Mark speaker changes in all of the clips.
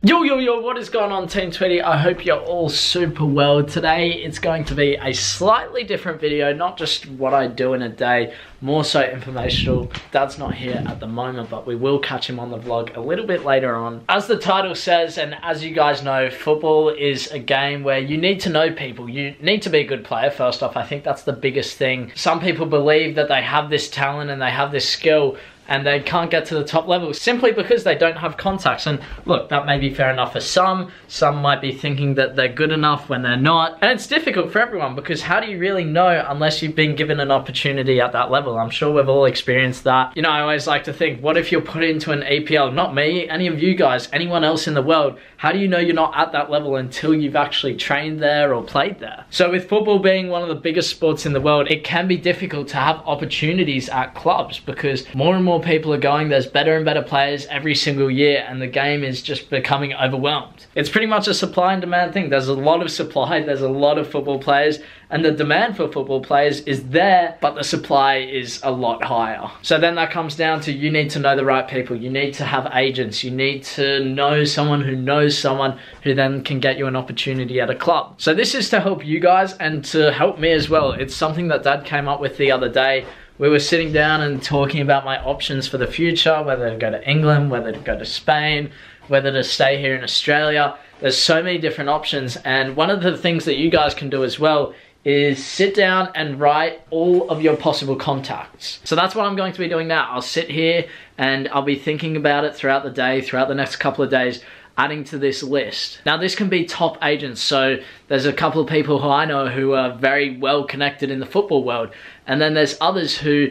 Speaker 1: Yo, what is going on, Team Tweedy? I hope you're all super well. Today, it's going to be a slightly different video, not just what I do in a day, more so informational. Dad's not here at the moment, but we will catch him on the vlog a little bit later on. As the title says, and as you guys know, football is a game where you need to know people. You need to be a good player, first off. I think that's the biggest thing. Some people believe that they have this talent and they have this skill, and they can't get to the top level simply because they don't have contacts. And look, that may be fair enough for some. Some might be thinking that they're good enough when they're not. And it's difficult for everyone because how do you really know unless you've been given an opportunity at that level? I'm sure we've all experienced that. You know, I always like to think, what if you're put into an EPL? Not me, any of you guys, anyone else in the world. How do you know you're not at that level until you've actually trained there or played there? So with football being one of the biggest sports in the world, it can be difficult to have opportunities at clubs because more and more people are going, there's better and better players every single year, and the game is just becoming overwhelmed. It's pretty much a supply and demand thing. There's a lot of supply, there's a lot of football players, and the demand for football players is there, but the supply is a lot higher. So then that comes down to, you need to know the right people, you need to have agents, you need to know someone who knows someone who then can get you an opportunity at a club. So this is to help you guys and to help me as well. It's something that Dad came up with the other day. We were sitting down and talking about my options for the future, whether to go to England, whether to go to Spain, whether to stay here in Australia. There's so many different options, and one of the things that you guys can do as well is sit down and write all of your possible contacts. So that's what I'm going to be doing now. I'll sit here and I'll be thinking about it throughout the day, throughout the next couple of days, adding to this list. Now this can be top agents, so there's a couple of people who I know who are very well connected in the football world, and then there's others who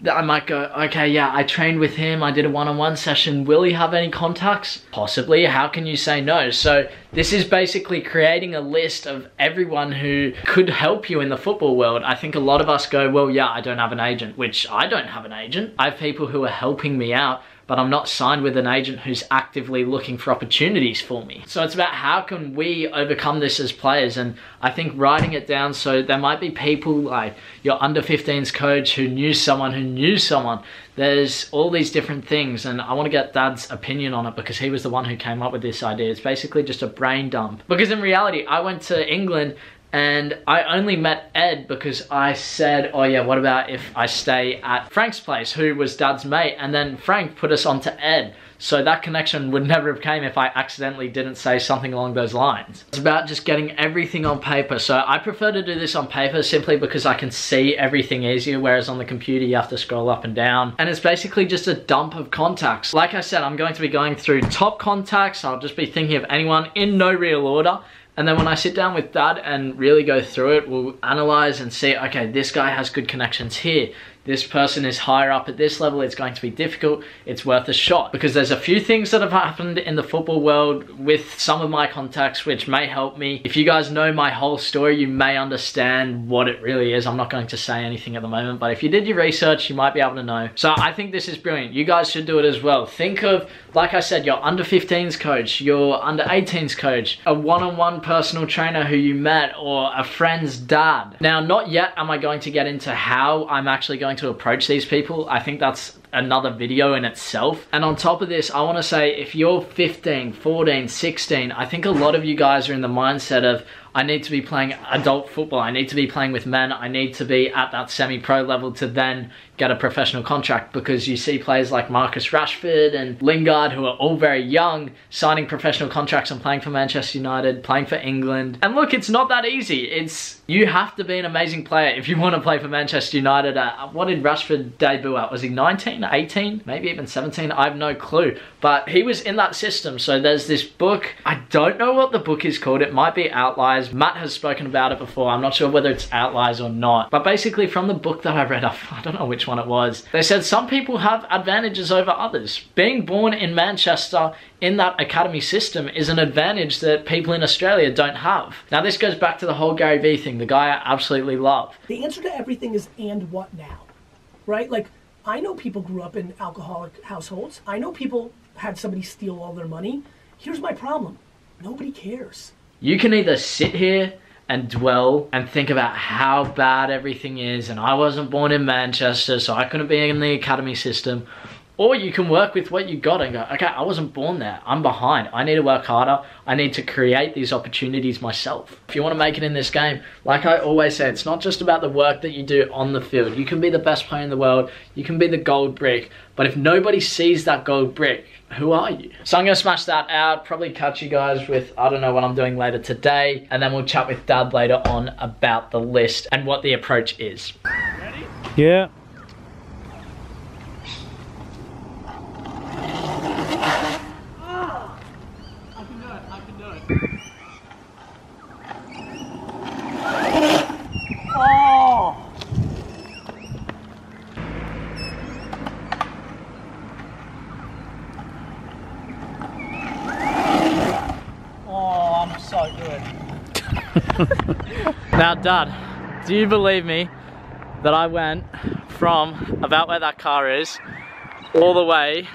Speaker 1: I might go, okay, yeah, I trained with him, I did a one-on-one session, will he have any contacts? Possibly. How can you say no? So this is basically creating a list of everyone who could help you in the football world. I think a lot of us go, well, yeah, I don't have an agent, which I don't have an agent. I have people who are helping me out, but I'm not signed with an agent who's actively looking for opportunities for me. So it's about how can we overcome this as players, and I think writing it down, so there might be people like your under-15s coach who knew someone who knew someone. There's all these different things, and I want to get Dad's opinion on it because he was the one who came up with this idea. It's basically just a brain dump. Because in reality, I went to England and I only met Ed because I said, oh yeah, what about if I stay at Frank's place, who was Dad's mate, and then Frank put us on to Ed. So that connection would never have came if I accidentally didn't say something along those lines. It's about just getting everything on paper. So I prefer to do this on paper simply because I can see everything easier, whereas on the computer you have to scroll up and down. And it's basically just a dump of contacts. Like I said, I'm going to be going through top contacts. I'll just be thinking of anyone in no real order. And then when I sit down with Dad and really go through it, we'll analyze and see, okay, this guy has good connections here. This person is higher up at this level, it's going to be difficult, it's worth a shot. Because there's a few things that have happened in the football world with some of my contacts which may help me. If you guys know my whole story, you may understand what it really is. I'm not going to say anything at the moment, but if you did your research, you might be able to know. So I think this is brilliant. You guys should do it as well. Think of, like I said, your under-15s coach, your under-18s coach, a one-on-one personal trainer who you met, or a friend's dad. Now, not yet am I going to get into how I'm actually going to approach these people. I think that's another video in itself. And on top of this, I want to say, if you're 15, 14, 16, I think a lot of you guys are in the mindset of, I need to be playing adult football, I need to be playing with men, I need to be at that semi-pro level to then get a professional contract, because you see players like Marcus Rashford and Lingard, who are all very young, signing professional contracts and playing for Manchester United, playing for England. And look, it's not that easy. You have to be an amazing player if you want to play for Manchester United. What did Rashford debut at? Was he 19, 18, maybe even 17? I have no clue. But he was in that system. So there's this book. I don't know what the book is called. It might be Outliers. Matt has spoken about it before. I'm not sure whether it's Outliers or not. But basically from the book that I read, I don't know which one it was, they said some people have advantages over others. Being born in Manchester in that academy system is an advantage that people in Australia don't have. Now this goes back to the whole Gary Vee thing, the guy I absolutely love.
Speaker 2: The answer to everything is, and what now? Right? Like, I know people grew up in alcoholic households. I know people had somebody steal all their money. Here's my problem. Nobody cares.
Speaker 1: You can either sit here and dwell and think about how bad everything is, and I wasn't born in Manchester, so I couldn't be in the academy system, Or you can work with what you got and go, okay, I wasn't born there. I'm behind. I need to work harder. I need to create these opportunities myself. If you want to make it in this game, like I always say, it's not just about the work that you do on the field. You can be the best player in the world. You can be the gold brick. But if nobody sees that gold brick, who are you? So I'm going to smash that out, probably catch you guys with, I don't know what I'm doing later today. And then we'll chat with Dad later on about the list and what the approach is.
Speaker 3: Ready? Yeah.
Speaker 1: Now, Dad, do you believe me that I went from about where that car is all the way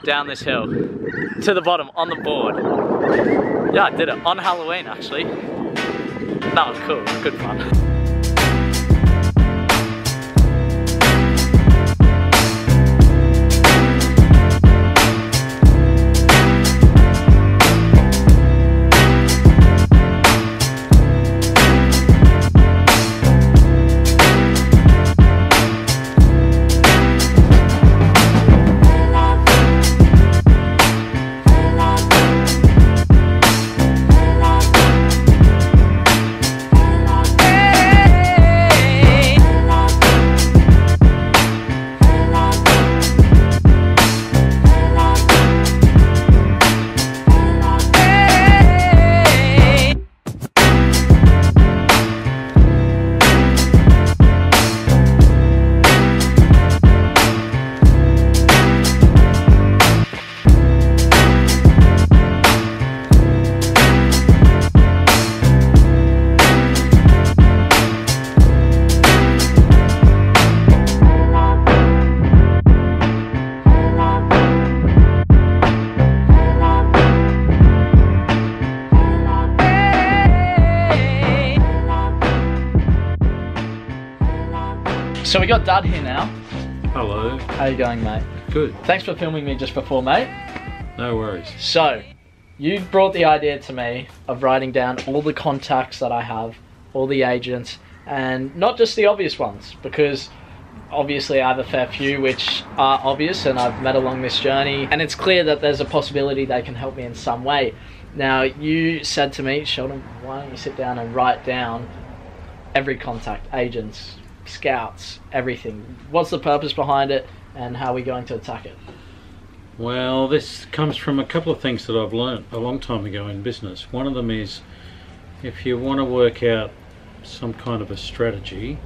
Speaker 1: down this hill to the bottom on the board? Yeah, I did it on Halloween, actually. That was cool, good fun. So we got Dad here now.
Speaker 3: Hello.
Speaker 1: How you going, mate?
Speaker 3: Good.
Speaker 1: Thanks for filming me just before, mate.
Speaker 3: No worries.
Speaker 1: So, you brought the idea to me of writing down all the contacts that I have, all the agents, and not just the obvious ones, because obviously I have a fair few which are obvious and I've met along this journey, and it's clear that there's a possibility they can help me in some way. Now, you said to me, Sheldon, why don't you sit down and write down every contact, agents, scouts, everything. What's the purpose behind it and how are we going to attack it?
Speaker 3: Well, this comes from a couple of things that I've learned a long time ago in business. One of them is, if you want to work out some kind of a strategy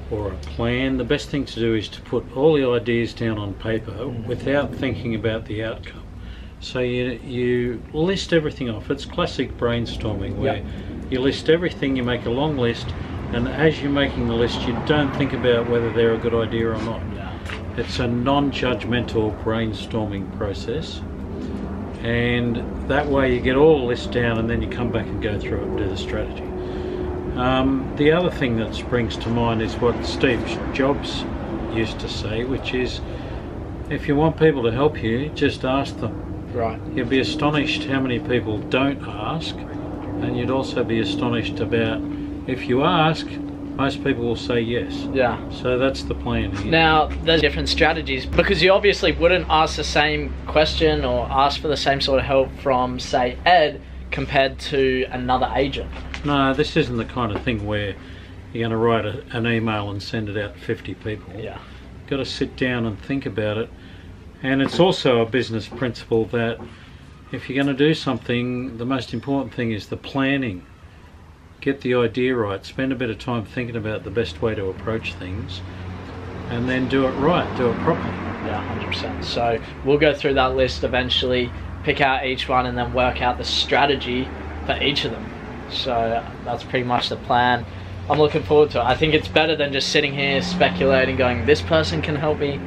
Speaker 3: or a plan, the best thing to do is to put all the ideas down on paper without thinking about the outcome. So you list everything off. It's classic brainstorming where you list everything, you make a long list, and as you're making the list you don't think about whether they're a good idea or not. It's a non-judgmental brainstorming process, and that way you get all the lists down and then you come back and go through it and do the strategy. The other thing that springs to mind is what Steve Jobs used to say, which is, if you want people to help you, just ask them.
Speaker 1: Right.
Speaker 3: You'd be astonished how many people don't ask, and you'd also be astonished about, if you ask, most people will say yes.
Speaker 1: Yeah.
Speaker 3: So that's the plan here.
Speaker 1: Now, there's different strategies, because you obviously wouldn't ask the same question or ask for the same sort of help from, say, Ed, compared to another agent.
Speaker 3: No, this isn't the kind of thing where you're going to write an email and send it out to 50 people.
Speaker 1: Yeah.
Speaker 3: You've got to sit down and think about it. And it's also a business principle that if you're going to do something, the most important thing is the planning. Get the idea right, spend a bit of time thinking about the best way to approach things, and then do it right, do it properly.
Speaker 1: Yeah, 100%. So we'll go through that list eventually, pick out each one, and then work out the strategy for each of them. So that's pretty much the plan. I'm looking forward to it. I think it's better than just sitting here speculating, going, this person can help me,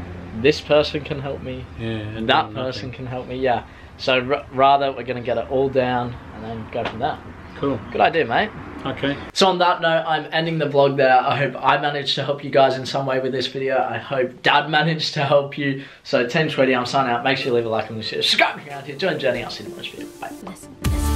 Speaker 1: this person can help me,
Speaker 3: and
Speaker 1: that person can help me. Yeah. So rather, we're going to get it all down and then go from there.
Speaker 3: Cool.
Speaker 1: Good idea, mate.
Speaker 3: Okay.
Speaker 1: So on that note, I'm ending the vlog there. I hope I managed to help you guys in some way with this video. I hope Dad managed to help you. So 10:20, I'm signing out. Make sure you leave a like and subscribe if you're around here. Join the journey. I'll see you in the next video. Bye.
Speaker 4: Listen.